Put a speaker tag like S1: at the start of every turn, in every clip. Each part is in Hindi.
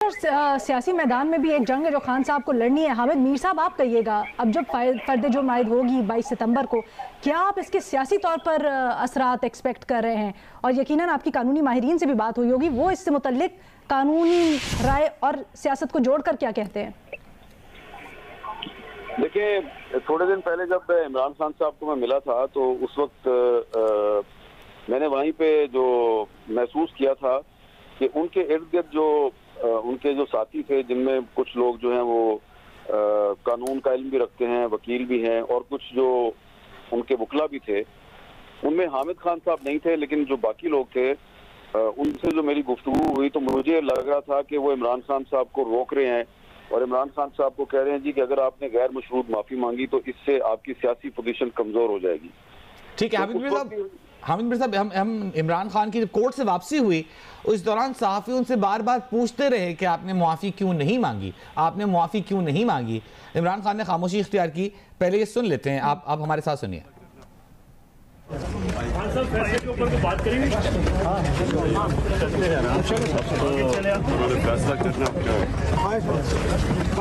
S1: आखिर सियासी मैदान में भी एक जंग है जो खान साहब को लड़नी है। हामिद मीर साहब, आप कहिएगा, अब जब फर्द जुर्म आयद होगी 22 सितंबर को, क्या आप इसके सियासी तौर पर असरात एक्सपेक्ट कर रहे हैं? और यकीनन आपकी कानूनी माहिरीन से भी बात हुई होगी, वो इससे मुतल्लिक कानूनी राय और सियासत को जोड़कर क्या कहते हैं?
S2: देखिए, थोड़े दिन पहले जब इमरान खान साहब को मैं मिला था तो उस वक्त मैंने वहीं पे जो महसूस किया था कि उनके इर्द गिर्द जो उनके जो साथी थे, जिनमें कुछ लोग जो हैं वो कानून का इल्म भी रखते हैं, वकील भी हैं, और कुछ जो उनके वकला भी थे, उनमें हामिद खान साहब नहीं थे, लेकिन जो बाकी लोग थे उनसे जो मेरी गुफ्तगू हुई तो मुझे लग रहा था कि वो इमरान खान साहब को रोक रहे हैं और इमरान खान साहब को कह रहे हैं जी कि अगर आपने गैर मशरूत माफी मांगी तो इससे आपकी सियासी पोजीशन कमजोर हो जाएगी।
S3: ठीक है हामिद मिर्ज़ा साहब, हम इमरान खान की जब कोर्ट से वापसी हुई उस दौरान सहाफ़ी उनसे बार बार पूछते रहे कि आपने मुआफ़ी क्यों नहीं मांगी, आपने मुआफ़ी क्यों नहीं मांगी। इमरान खान ने खामोशी इख्तियार की। पहले ये सुन लेते हैं, आप हमारे साथ सुनिए।
S4: फैसले के ऊपर तो बात करेंगे।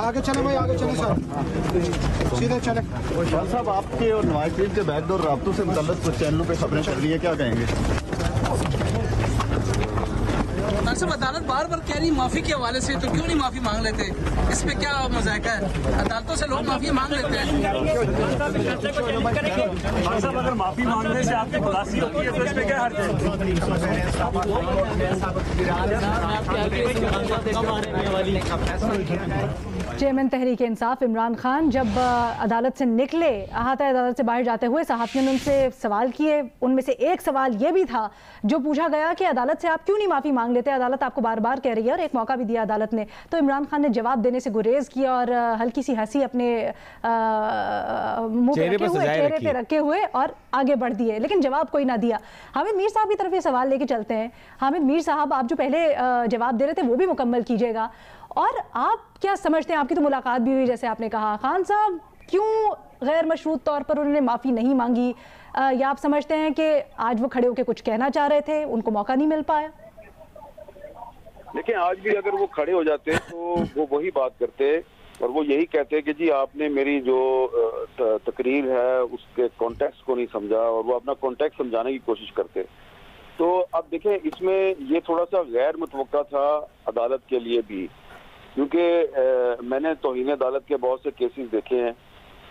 S5: आगे चले भाई, आगे चले सर, सीधे चले।
S6: खान साहब, आपके और नवाज शरीफ के बैकडोर राब्तों से मुतल्लिक़ कुछ चैनलों पे खबरें चल रही है, क्या कहेंगे?
S7: सब अदालत बार बार कह रही माफी के हवाले से, तो क्यों नहीं माफी मांग लेते? इस पे क्या मजाक है? अदालतों से लोग माफी मांग लेते हैं।
S4: साहब, अगर माफी मांगने से आपकी खुलासी होती है तो इस पे क्या हर्ज है?
S1: चेयरमैन तहरीक इंसाफ इमरान खान जब अदालत से निकले, अहाता अदालत से बाहर जाते हुए सहाफ़ियों ने उनसे सवाल किए। उनमें से एक सवाल ये भी था जो पूछा गया कि अदालत से आप क्यों नहीं माफ़ी मांग लेते, अदालत आपको बार बार कह रही है, और एक मौका भी दिया अदालत ने। तो इमरान खान ने जवाब देने से गुरेज किया और हल्की सी हंसी अपने मुंह पे चेहरे पे रखे हुए और आगे बढ़ दिए, लेकिन जवाब कोई ना दिया। हामिद मीर साहब की तरफ ये सवाल लेके चलते हैं। हामिद मीर साहब, आप जो पहले जवाब दे रहे थे वो भी मुकम्मल कीजिएगा। और आप क्या समझते हैं, आपकी तो मुलाकात भी हुई जैसे आपने कहा, खान साहब क्यों गैर मशरूत तौर पर उन्होंने माफ़ी नहीं मांगी? या आप समझते हैं कि आज वो खड़े होकर कुछ कहना चाह रहे थे, उनको मौका नहीं मिल पाया?
S2: देखिए, आज भी अगर वो खड़े हो जाते तो वो वही बात करते और वो यही कहते कि जी आपने मेरी जो तकरीर है उसके कॉन्टेक्स्ट को नहीं समझा, और वो अपना कॉन्टेक्स्ट समझाने की कोशिश करते। तो अब देखें, इसमें ये थोड़ा सा गैर मुतवक्का था अदालत के लिए भी, क्योंकि मैंने तौहीन अदालत के बहुत से केसेस देखे हैं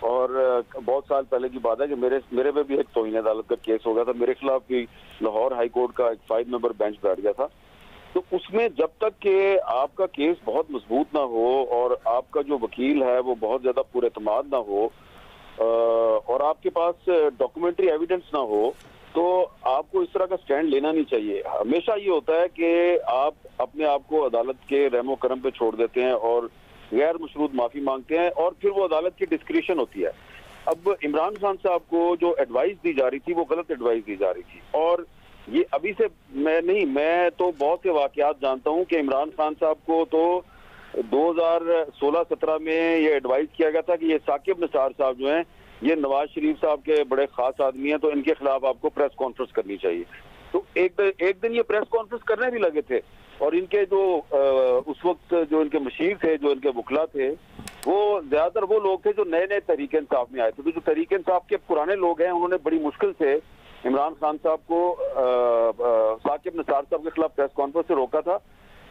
S2: और बहुत साल पहले की बात है कि मेरे पे भी एक तौहीन अदालत का केस हो गया था। मेरे खिलाफ भी लाहौर हाई कोर्ट का एक 5 मेंबर बेंच बैठ गया था। तो उसमें जब तक कि आपका केस बहुत मजबूत ना हो और आपका जो वकील है वो बहुत ज्यादा पुरएतमाद ना हो और आपके पास डॉक्यूमेंट्री एविडेंस ना हो, तो आपको इस तरह का स्टैंड लेना नहीं चाहिए। हमेशा ये होता है कि आप अपने आप को अदालत के रहमो करम पे छोड़ देते हैं और गैर मशरूत माफी मांगते हैं और फिर वो अदालत की डिस्क्रिशन होती है। अब इमरान खान साहब को जो एडवाइस दी जा रही थी वो गलत एडवाइस दी जा रही थी, और ये अभी से मैं तो बहुत से वाकयात जानता हूँ कि इमरान खान साहब को तो 2016-17 में ये एडवाइस किया गया था कि ये साकिब निसार साहब जो हैं ये नवाज शरीफ साहब के बड़े खास आदमी हैं, तो इनके खिलाफ आपको प्रेस कॉन्फ्रेंस करनी चाहिए। तो एक दिन ये प्रेस कॉन्फ्रेंस करने भी लगे थे और इनके जो उस वक्त जो इनके मशीर थे, जो इनके वकला थे, वो ज्यादातर वो लोग थे जो नए नए तहरीक इंसाफ में आए थे। तो जो तहरीक इंसाफ के पुराने लोग हैं उन्होंने बड़ी मुश्किल से इमरान खान साहब को साकिब निसार साहब के खिलाफ प्रेस कॉन्फ्रेंस से रोका था,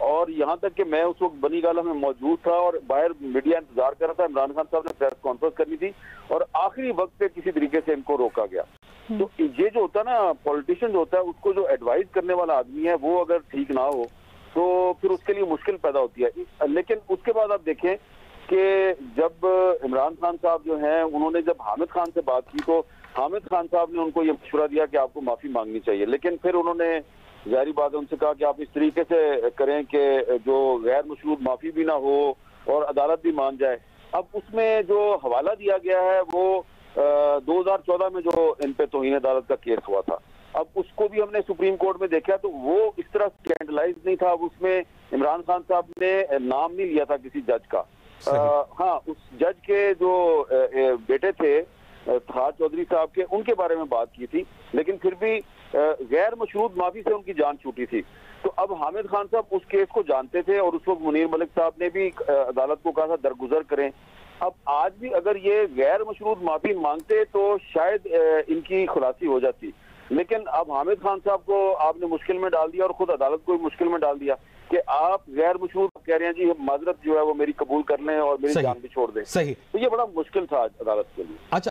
S2: और यहाँ तक कि मैं उस वक्त बनी गाला में मौजूद था और बाहर मीडिया इंतजार कर रहा था। इमरान खान साहब ने प्रेस कॉन्फ्रेंस करनी थी और आखिरी वक्त पे किसी तरीके से इनको रोका गया। तो ये जो होता है ना, पॉलिटिशियन जो होता है उसको जो एडवाइस करने वाला आदमी है वो अगर ठीक ना हो तो फिर उसके लिए मुश्किल पैदा होती है। लेकिन उसके बाद आप देखें कि जब इमरान खान साहब जो हैं उन्होंने जब हामिद खान से बात की तो हामिद खान साहब ने उनको ये मशवरा दिया कि आपको माफी मांगनी चाहिए, लेकिन फिर उन्होंने जाहिर बात है उनसे कहा कि आप इस तरीके से करें कि जो गैर मशरूत माफी भी ना हो और अदालत भी मान जाए। अब उसमें जो हवाला दिया गया है वो 2014 में जो इन पे तौहीन अदालत का केस हुआ था, अब उसको भी हमने सुप्रीम कोर्ट में देखा तो वो इस तरह स्कैंडलाइज नहीं था। अब उसमें इमरान खान साहब ने नाम नहीं लिया था किसी जज का। हाँ, उस जज के जो बेटे थे फहाद चौधरी साहब के, उनके बारे में बात की थी, लेकिन फिर भी गैर मशरूत माफी से उनकी जान छूटी थी। तो अब हामिद खान साहब उस केस को जानते थे और उस वक्त मुनीर मलिक साहब ने भी अदालत को कहा था दरगुजर करें। अब आज भी अगर ये गैर मशरूत माफी मांगते तो शायद इनकी खुलासी हो जाती, लेकिन अब हामिद खान साहब को आपने मुश्किल में डाल दिया और खुद अदालत को भी मुश्किल में डाल दिया कि आप गैर मशरूत कह रहे हैं जी माजरत जो है वो मेरी कबूल कर लें और मेरी जान भी छोड़ दें।
S3: सही।
S2: तो ये बड़ा मुश्किल था अदालत के लिए।
S3: अच्छा।